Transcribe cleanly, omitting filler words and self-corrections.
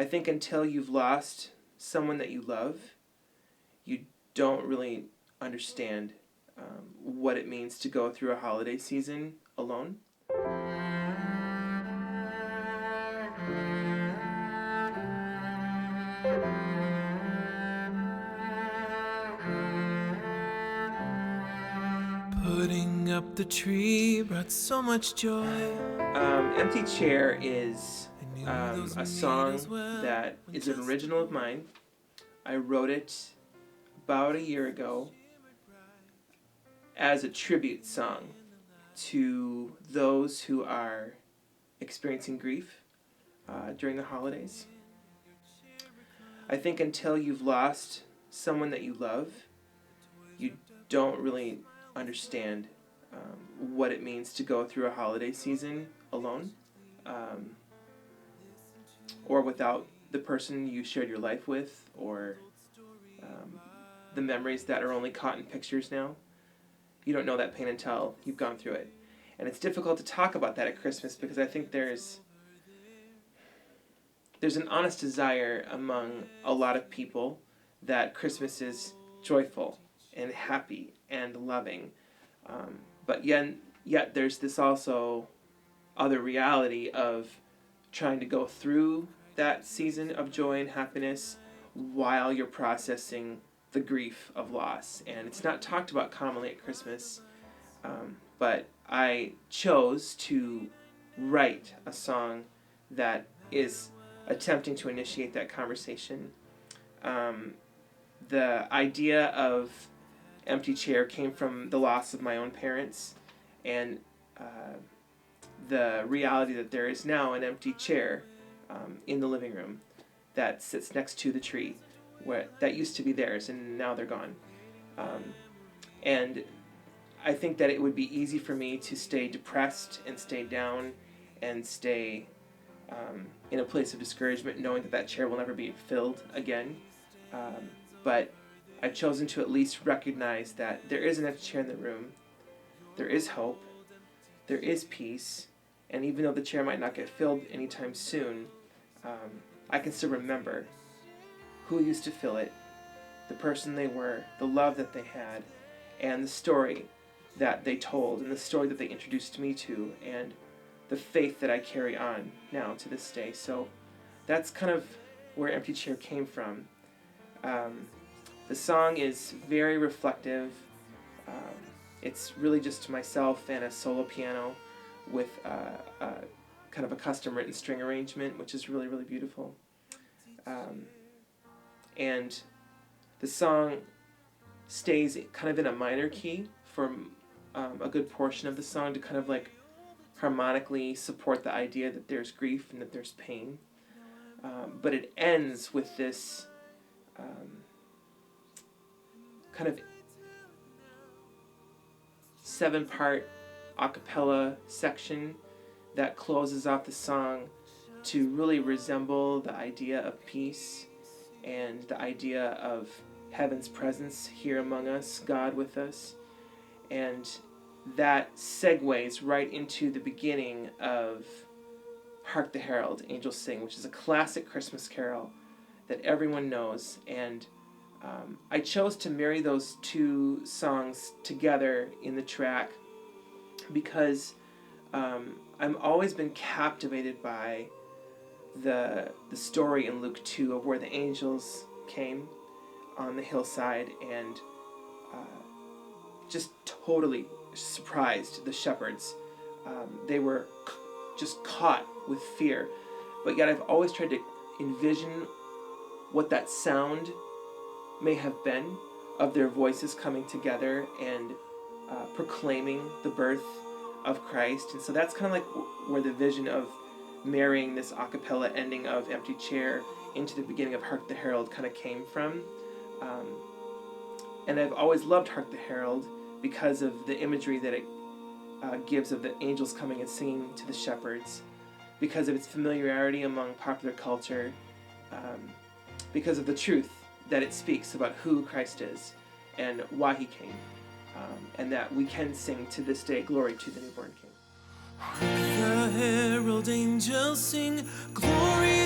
I think until you've lost someone that you love, you don't really understand what it means to go through a holiday season alone. Putting up the tree brought so much joy. Empty Chair is a song that is an original of mine. I wrote it about a year ago as a tribute song to those who are experiencing grief during the holidays. I think until you've lost someone that you love, you don't really understand what it means to go through a holiday season alone, or without the person you shared your life with, or the memories that are only caught in pictures now. You don't know that pain until you've gone through it. And it's difficult to talk about that at Christmas because I think there's an honest desire among a lot of people that Christmas is joyful and happy and loving. But yet there's this also other reality of trying to go through that season of joy and happiness while you're processing the grief of loss. And it's not talked about commonly at Christmas, but I chose to write a song that is attempting to initiate that conversation. The idea of Empty Chair came from the loss of my own parents, and the reality that there is now an empty chair in the living room that sits next to the tree that used to be theirs, and now they're gone. And I think that it would be easy for me to stay depressed and stay down and stay in a place of discouragement, knowing that chair will never be filled again. But I've chosen to at least recognize that there is an empty chair in the room, there is hope, there is peace, and even though the chair might not get filled anytime soon, I can still remember who used to fill it, the person they were, the love that they had, and the story that they told, and the story that they introduced me to, and the faith that I carry on now to this day. So that's kind of where Empty Chair came from. The song is very reflective. It's really just myself and a solo piano with kind of a custom written string arrangement, which is really, really beautiful. And the song stays kind of in a minor key for a good portion of the song to kind of like harmonically support the idea that there's grief and that there's pain. But it ends with this kind of 7-part a cappella section that closes off the song to really resemble the idea of peace and the idea of heaven's presence here among us, God with us. And that segues right into the beginning of Hark the Herald, Angels Sing, which is a classic Christmas carol that everyone knows. And I chose to marry those two songs together in the track because I've always been captivated by the story in Luke 2 of where the angels came on the hillside and just totally surprised the shepherds. They were just caught with fear, but yet I've always tried to envision what that sound may have been of their voices coming together and proclaiming the birth of Christ. And so that's kind of like where the vision of marrying this a cappella ending of Empty Chair into the beginning of Hark the Herald kind of came from. And I've always loved Hark the Herald because of the imagery that it gives of the angels coming and singing to the shepherds, because of its familiarity among popular culture, because of the truth that it speaks about who Christ is and why he came, and that we can sing to this day, glory to the newborn King. The herald angels sing, glory